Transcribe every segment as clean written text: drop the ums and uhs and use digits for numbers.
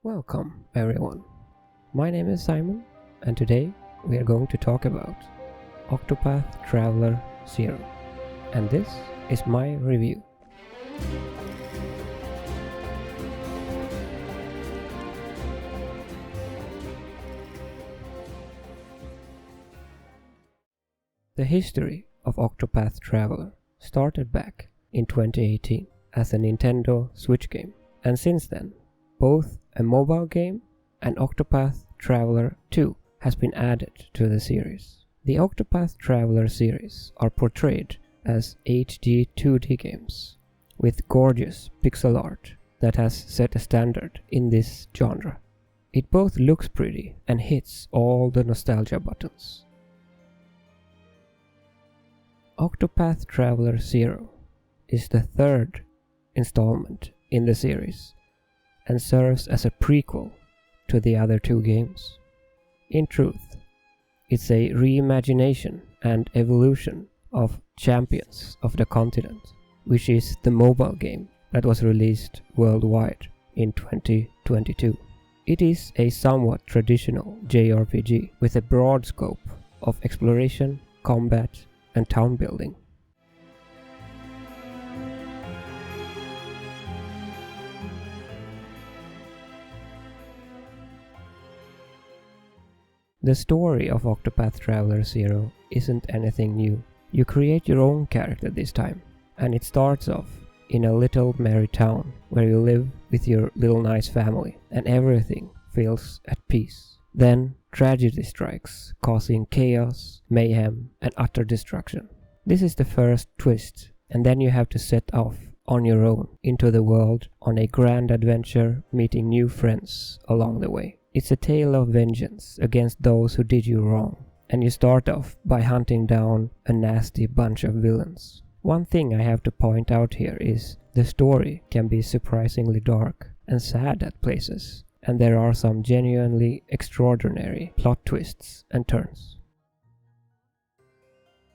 Welcome everyone, my name is Simon and today we are going to talk about Octopath Traveler 0 and this is my review. The history of Octopath Traveler started back in 2018 as a Nintendo Switch game, and since then both a mobile game and Octopath Traveler 2 has been added to the series. The Octopath Traveler series are portrayed as HD 2D games with gorgeous pixel art that has set a standard in this genre. It both looks pretty and hits all the nostalgia buttons. Octopath Traveler 0 is the third installment in the series and serves as a prequel to the other two games. In truth, it's a reimagination and evolution of Champions of the Continent, which is the mobile game that was released worldwide in 2022. It is a somewhat traditional JRPG with a broad scope of exploration, combat, and town building. The story of Octopath Traveler 0 isn't anything new. You create your own character this time, and it starts off in a little merry town where you live with your little nice family and everything feels at peace. Then tragedy strikes, causing chaos, mayhem, and utter destruction. This is the first twist, and then you have to set off on your own into the world on a grand adventure, meeting new friends along the way. It's a tale of vengeance against those who did you wrong, and you start off by hunting down a nasty bunch of villains. One thing I have to point out here is the story can be surprisingly dark and sad at places, and there are some genuinely extraordinary plot twists and turns.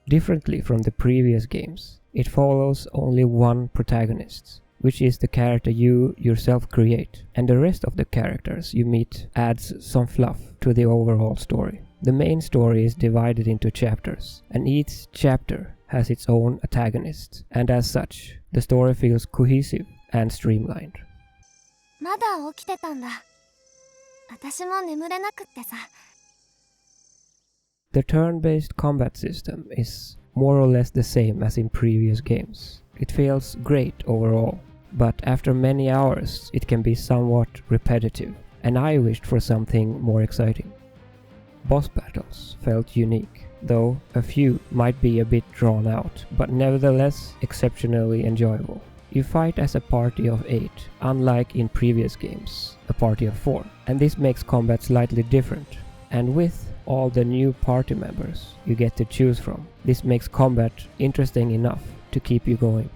Differently from the previous games, it follows only one protagonist, which is the character you yourself create, and the rest of the characters you meet adds some fluff to the overall story. The main story is divided into chapters, and each chapter has its own antagonist, and as such, the story feels cohesive and streamlined. まだ起きてたんだ。私も眠れなくってさ。 The turn-based combat system is more or less the same as in previous games. It feels great overall, but after many hours it can be somewhat repetitive, and I wished for something more exciting. Boss battles felt unique, though a few might be a bit drawn out, but nevertheless exceptionally enjoyable. You fight as a party of 8, unlike in previous games, a party of 4, and this makes combat slightly different. And with all the new party members you get to choose from, this makes combat interesting enough to keep you going.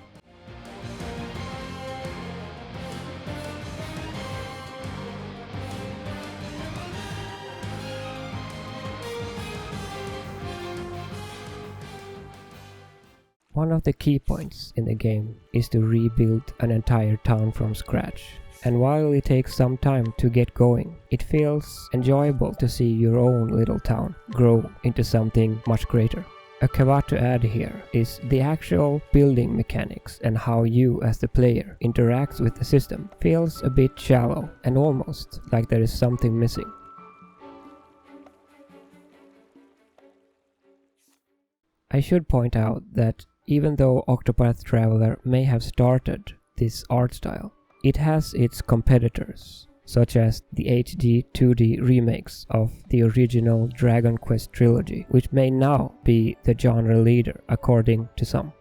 One of the key points in the game is to rebuild an entire town from scratch. And while it takes some time to get going, it feels enjoyable to see your own little town grow into something much greater. A caveat to add here is the actual building mechanics and how you as the player interacts with the system feels a bit shallow and almost like there is something missing. I should point out that even though Octopath Traveler may have started this art style, it has its competitors, such as the HD 2D remakes of the original Dragon Quest trilogy, which may now be the genre leader according to some.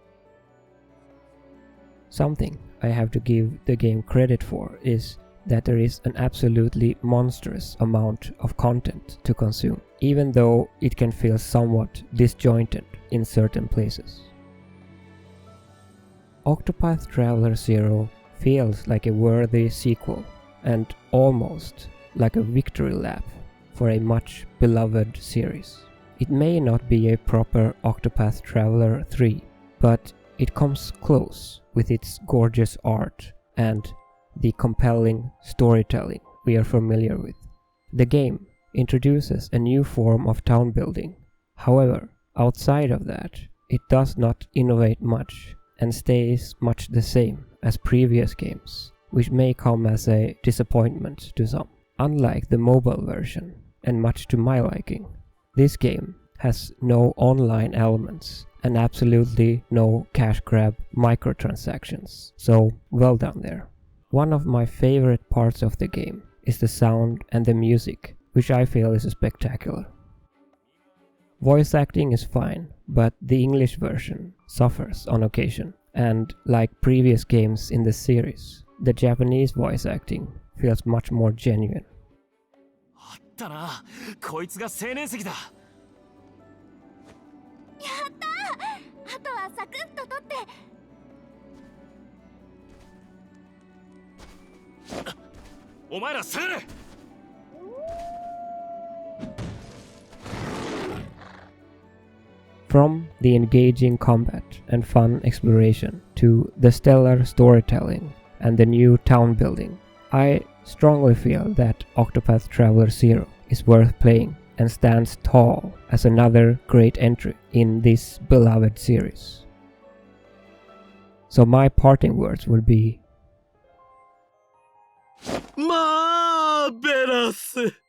Something I have to give the game credit for is that there is an absolutely monstrous amount of content to consume, even though it can feel somewhat disjointed in certain places. Octopath Traveler 0 feels like a worthy sequel and almost like a victory lap for a much beloved series. It may not be a proper Octopath Traveler 3, but it comes close with its gorgeous art and the compelling storytelling we are familiar with. The game introduces a new form of town building. However, outside of that, it does not innovate much and stays much the same as previous games, which may come as a disappointment to some. Unlike the mobile version, and much to my liking, this game has no online elements and absolutely no cash grab microtransactions, so well done there. One of my favorite parts of the game is the sound and the music, which I feel is spectacular. Voice acting is fine, but the English version suffers on occasion, and like previous games in the series, the Japanese voice acting feels much more genuine. あったな、こいつが青年石だ。やったー。あとはサクッと取って。お前ら下がれ。From the engaging combat and fun exploration to the stellar storytelling and the new town building, I strongly feel that Octopath Traveler 0 is worth playing and stands tall as another great entry in this beloved series. So my parting words would be... まあベラス